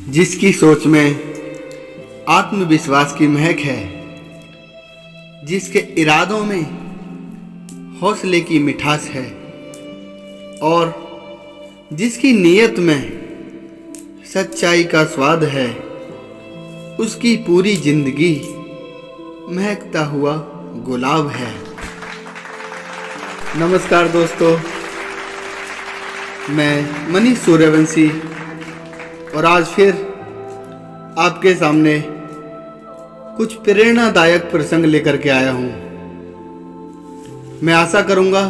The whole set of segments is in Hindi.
जिसकी सोच में आत्मविश्वास की महक है, जिसके इरादों में हौसले की मिठास है और जिसकी नीयत में सच्चाई का स्वाद है, उसकी पूरी जिंदगी महकता हुआ गुलाब है। नमस्कार दोस्तों, मैं मनीष सूर्यवंशी और आज फिर आपके सामने कुछ प्रेरणादायक प्रसंग लेकर के आया हूँ। मैं आशा करूँगा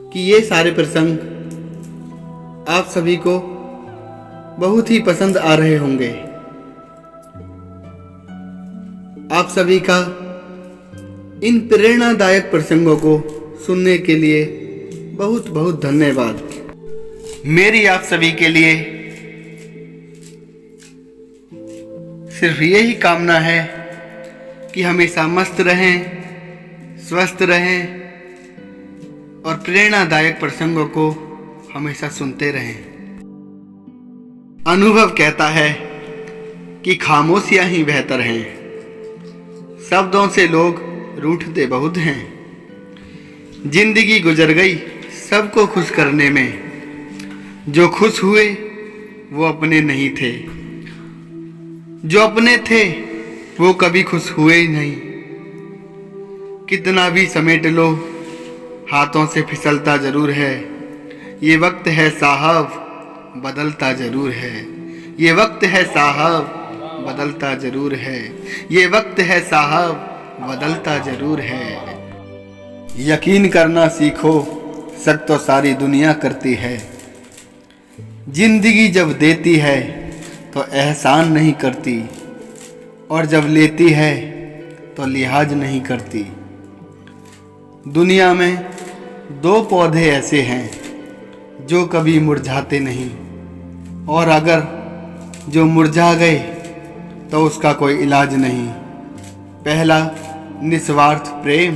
कि ये सारे प्रसंग आप सभी को बहुत ही पसंद आ रहे होंगे। आप सभी का इन प्रेरणादायक प्रसंगों को सुनने के लिए बहुत बहुत धन्यवाद। मेरी आप सभी के लिए सिर्फ यही कामना है कि हमेशा मस्त रहें, स्वस्थ रहें और प्रेरणादायक प्रसंगों को हमेशा सुनते रहें। अनुभव कहता है कि खामोशियां ही बेहतर हैं। शब्दों से लोग रूठते बहुत हैं। जिंदगी गुजर गई सबको खुश करने में, जो खुश हुए वो अपने नहीं थे, जो अपने थे वो कभी खुश हुए ही नहीं। कितना भी समेट लो हाथों से फिसलता जरूर है। ये वक्त है साहब बदलता जरूर है। ये वक्त है साहब बदलता जरूर है। ये वक्त है साहब बदलता जरूर है। यकीन करना सीखो, शक तो सारी दुनिया करती है। जिंदगी जब देती है तो एहसान नहीं करती, और जब लेती है तो लिहाज नहीं करती। दुनिया में दो पौधे ऐसे हैं जो कभी मुरझाते नहीं, और अगर जो मुरझा गए तो उसका कोई इलाज नहीं। पहला निस्वार्थ प्रेम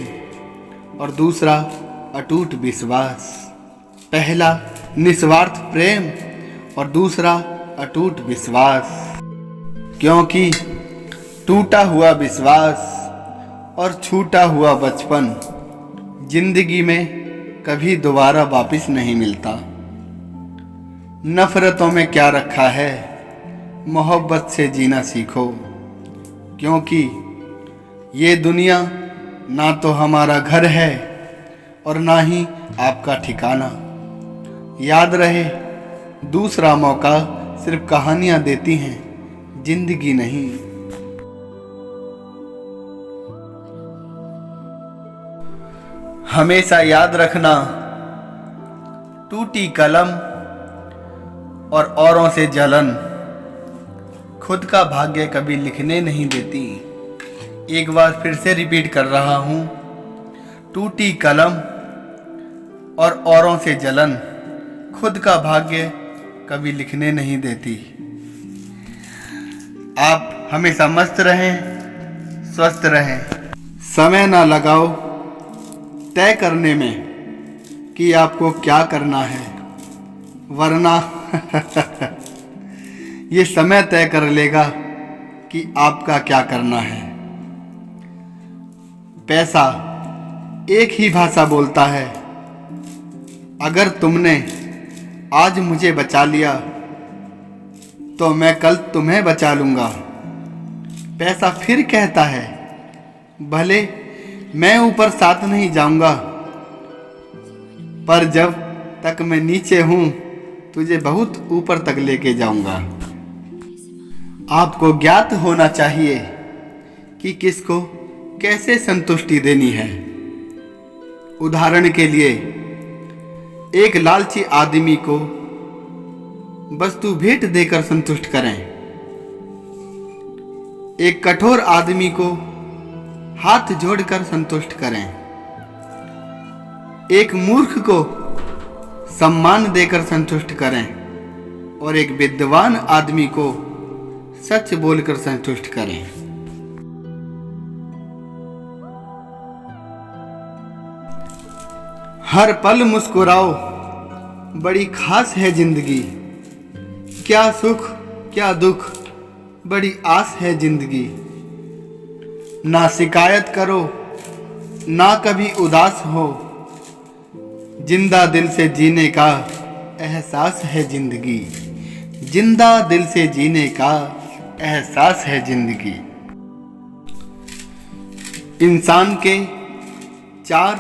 और दूसरा अटूट विश्वास। पहला निस्वार्थ प्रेम और दूसरा अटूट विश्वास। क्योंकि टूटा हुआ विश्वास और छूटा हुआ बचपन जिंदगी में कभी दोबारा वापस नहीं मिलता। नफरतों में क्या रखा है, मोहब्बत से जीना सीखो। क्योंकि ये दुनिया ना तो हमारा घर है और ना ही आपका ठिकाना। याद रहे, दूसरा मौका सिर्फ कहानियां देती हैं, जिंदगी नहीं। हमेशा याद रखना, टूटी कलम और औरों से जलन खुद का भाग्य कभी लिखने नहीं देती। एक बार फिर से रिपीट कर रहा हूं, टूटी कलम और औरों से जलन खुद का भाग्य कभी लिखने नहीं देती। आप हमेशा मस्त रहें, स्वस्थ रहें। समय ना लगाओ तय करने में कि आपको क्या करना है, वरना ये समय तय कर लेगा कि आपका क्या करना है। पैसा एक ही भाषा बोलता है। अगर तुमने आज मुझे बचा लिया तो मैं कल तुम्हें बचा लूंगा। पैसा फिर कहता है, भले मैं ऊपर साथ नहीं जाऊंगा, पर जब तक मैं नीचे हूं तुझे बहुत ऊपर तक लेके जाऊंगा। आपको ज्ञात होना चाहिए कि किसको कैसे संतुष्टि देनी है। उदाहरण के लिए, एक लालची आदमी को वस्तु भेंट देकर संतुष्ट करें। एक कठोर आदमी को हाथ जोड़कर संतुष्ट करें। एक मूर्ख को सम्मान देकर संतुष्ट करें और एक विद्वान आदमी को सच बोलकर संतुष्ट करें। हर पल मुस्कुराओ, बड़ी खास है जिंदगी। क्या सुख क्या दुख, बड़ी आस है जिंदगी। ना शिकायत करो, ना कभी उदास हो, जिंदा दिल से जीने का एहसास है जिंदगी। जिंदा दिल से जीने का एहसास है जिंदगी। इंसान के 4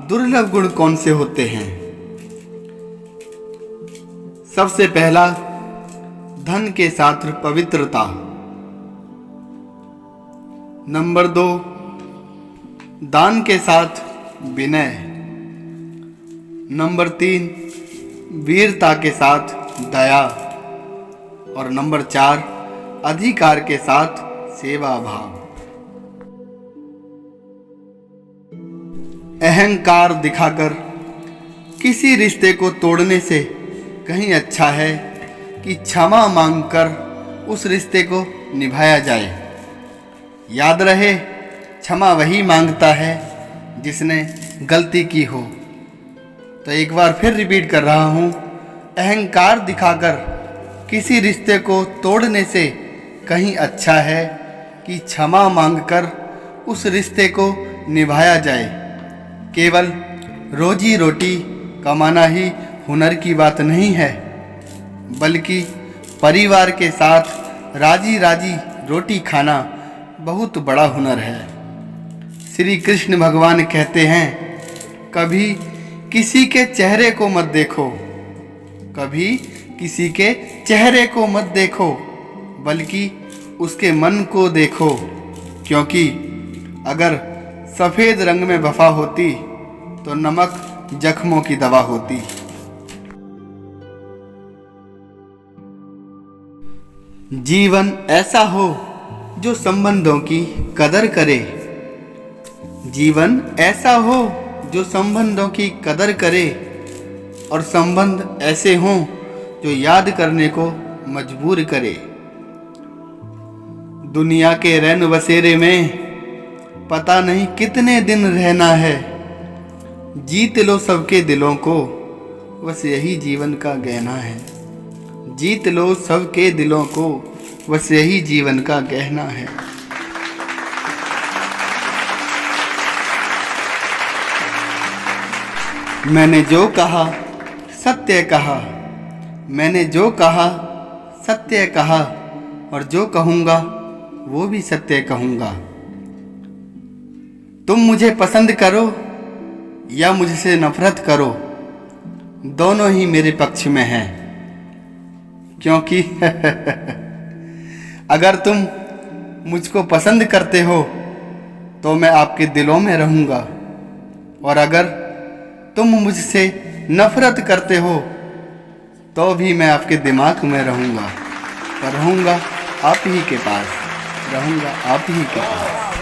दुर्लभ गुण कौन से होते हैं? सबसे पहला, धन के साथ पवित्रता। नंबर 2, दान के साथ विनय। नंबर 3, वीरता के साथ दया। और नंबर 4, अधिकार के साथ सेवा भाव। अहंकार दिखाकर किसी रिश्ते को तोड़ने से कहीं अच्छा है कि क्षमा मांगकर उस रिश्ते को निभाया जाए। याद रहे, क्षमा वही मांगता है जिसने गलती की हो। तो एक बार फिर रिपीट कर रहा हूँ, अहंकार दिखाकर किसी रिश्ते को तोड़ने से कहीं अच्छा है कि क्षमा मांगकर उस रिश्ते को निभाया जाए। केवल रोजी रोटी कमाना ही हुनर की बात नहीं है, बल्कि परिवार के साथ राजी राजी रोटी खाना बहुत बड़ा हुनर है। श्री कृष्ण भगवान कहते हैं, कभी किसी के चेहरे को मत देखो, कभी किसी के चेहरे को मत देखो, बल्कि उसके मन को देखो, क्योंकि अगर सफ़ेद रंग में वफा होती तो नमक जख्मों की दवा होती। जीवन ऐसा हो जो संबंधों की कदर करे। जीवन ऐसा हो जो संबंधों की कदर करे, और संबंध ऐसे हों जो याद करने को मजबूर करे। दुनिया के रैन बसेरे में पता नहीं कितने दिन रहना है। जीत लो सबके दिलों को, बस यही जीवन का गहना है। जीत लो सबके दिलों को, बस यही जीवन का गहना है। मैंने जो कहा सत्य कहा, मैंने जो कहा सत्य कहा, और जो कहूँगा वो भी सत्य कहूँगा। तुम मुझे पसंद करो या मुझसे नफरत करो, दोनों ही मेरे पक्ष में हैं, क्योंकि अगर तुम मुझको पसंद करते हो तो मैं आपके दिलों में रहूँगा, और अगर तुम मुझसे नफरत करते हो तो भी मैं आपके दिमाग में रहूँगा, पर रहूँगा आप ही के पास, रहूँगा आप ही के पास।